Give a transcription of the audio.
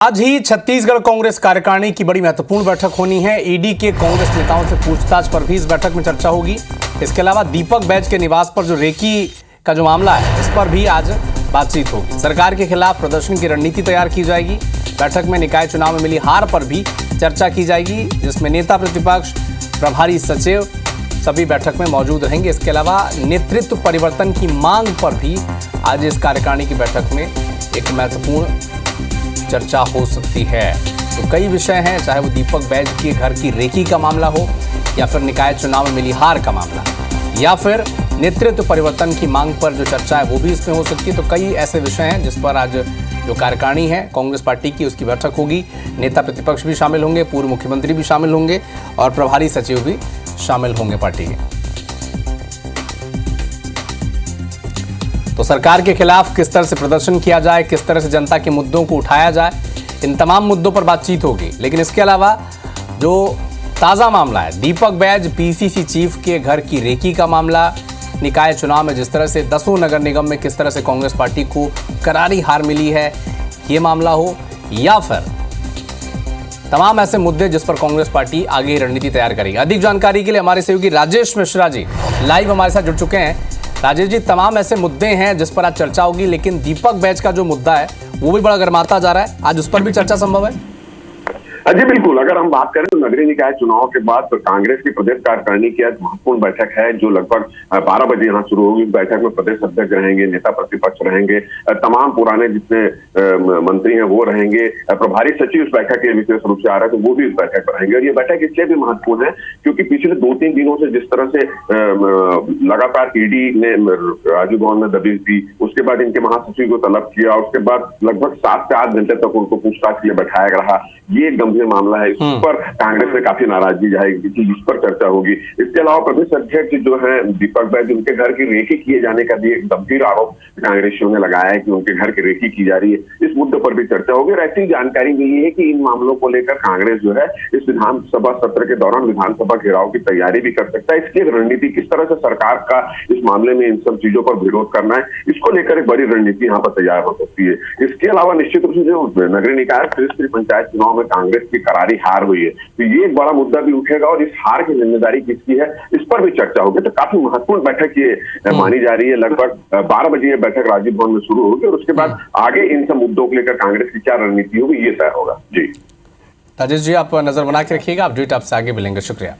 आज ही छत्तीसगढ़ कांग्रेस कार्यकारिणी की बड़ी महत्वपूर्ण बैठक होनी है। ईडी के कांग्रेस नेताओं से पूछताछ पर भी इस बैठक में चर्चा होगी। इसके अलावा दीपक बैज के निवास पर जो रेकी का जो मामला है, इस पर भी आज बातचीत होगी। सरकार के खिलाफ प्रदर्शन की रणनीति तैयार की जाएगी। बैठक में निकाय चुनाव में मिली हार पर भी चर्चा की जाएगी, जिसमें नेता प्रतिपक्ष, प्रभारी सचिव सभी बैठक में मौजूद रहेंगे। इसके अलावा नेतृत्व परिवर्तन की मांग पर भी आज इस कार्यकारिणी की बैठक में एक महत्वपूर्ण चर्चा हो सकती है। तो कई विषय हैं, चाहे वो दीपक बैज के घर की रेकी का मामला हो, या फिर निकाय चुनाव में मिली हार का मामला, या फिर नेतृत्व परिवर्तन की मांग पर जो चर्चा है वो भी इसमें हो सकती है। तो कई ऐसे विषय हैं जिस पर आज जो कार्यकारिणी है कांग्रेस पार्टी की, उसकी बैठक होगी। नेता प्रतिपक्ष भी शामिल होंगे, पूर्व मुख्यमंत्री भी शामिल होंगे और प्रभारी सचिव भी शामिल होंगे पार्टी के। तो सरकार के खिलाफ किस तरह से प्रदर्शन किया जाए, किस तरह से जनता के मुद्दों को उठाया जाए, इन तमाम मुद्दों पर बातचीत होगी। लेकिन इसके अलावा जो ताज़ा मामला है, दीपक बैज पीसीसी चीफ के घर की रेकी का मामला, निकाय चुनाव में जिस तरह से 10 नगर निगम में किस तरह से कांग्रेस पार्टी को करारी हार मिली है, ये मामला हो, या फिर तमाम ऐसे मुद्दे जिस पर कांग्रेस पार्टी आगे रणनीति तैयार करेगी। अधिक जानकारी के लिए हमारे सहयोगी राजेश मिश्रा जी लाइव हमारे साथ जुड़ चुके हैं। राजेश जी, तमाम ऐसे मुद्दे हैं जिस पर आज चर्चा होगी, लेकिन दीपक बैज का जो मुद्दा है वो भी बड़ा गर्माता जा रहा है। आज उस पर भी चर्चा संभव है? जी बिल्कुल। अगर हम बात करें तो नगरीय निकाय चुनाव के बाद तो कांग्रेस की प्रदेश कार्यकारिणी की आज महत्वपूर्ण बैठक है, जो लगभग 12 बजे यहाँ शुरू होगी। इस बैठक में प्रदेश अध्यक्ष रहेंगे, नेता प्रतिपक्ष रहेंगे, तमाम पुराने जितने मंत्री हैं वो रहेंगे, प्रभारी सचिव इस बैठक के विशेष रूप से आ रहे हैं तो वो भी इस बैठक पर रहेंगे। और ये बैठक इसलिए भी महत्वपूर्ण है क्योंकि पिछले 2-3 दिनों से जिस तरह से लगातार ईडी ने राजीव भवन में दबिश दी, उसके बाद इनके महासचिव को तलब किया, उसके बाद लगभग 7 से 8 घंटे तक उनको पूछताछ के लिए बैठाया रहा। ये गंभीर मामला है, इस पर कांग्रेस में काफी नाराजगी जाएगी, इस पर चर्चा होगी। इसके अलावा प्रदेश अध्यक्ष जो है दीपक बैज, उनके घर की रेकी किए जाने का भी एक गंभीर आरोप कांग्रेसियों ने लगाया है कि उनके घर की रेकी की जा रही है। इस मुद्दे पर भी चर्चा होगी। और ऐसी जानकारी मिली है कि इन मामलों को लेकर कांग्रेस जो है इस विधानसभा सत्र के दौरान विधानसभा घेराव की तैयारी भी कर सकता है। इसकी एक रणनीति किस तरह से सरकार का इस मामले में इन सब चीजों पर विरोध करना है, इसको लेकर एक बड़ी रणनीति यहाँ पर तैयार हो सकती है। इसके अलावा निश्चित रूप से जो नगरीय निकाय त्रिस्तरीय पंचायत चुनाव में कांग्रेस की करारी हार हुई है, तो ये एक बड़ा मुद्दा भी उठेगा और इस हार की जिम्मेदारी किसकी है, इस पर भी चर्चा होगी। तो काफी महत्वपूर्ण बैठक ये मानी जा रही है। लगभग 12 बजे ये बैठक राजीव भवन में शुरू होगी और उसके बाद आगे इन सब मुद्दों को लेकर कांग्रेस की क्या रणनीति होगी ये तय होगा। जी राजेश जी, आप नजर बना के रखिएगा, अपडेट आपसे आगे मिलेंगे। शुक्रिया।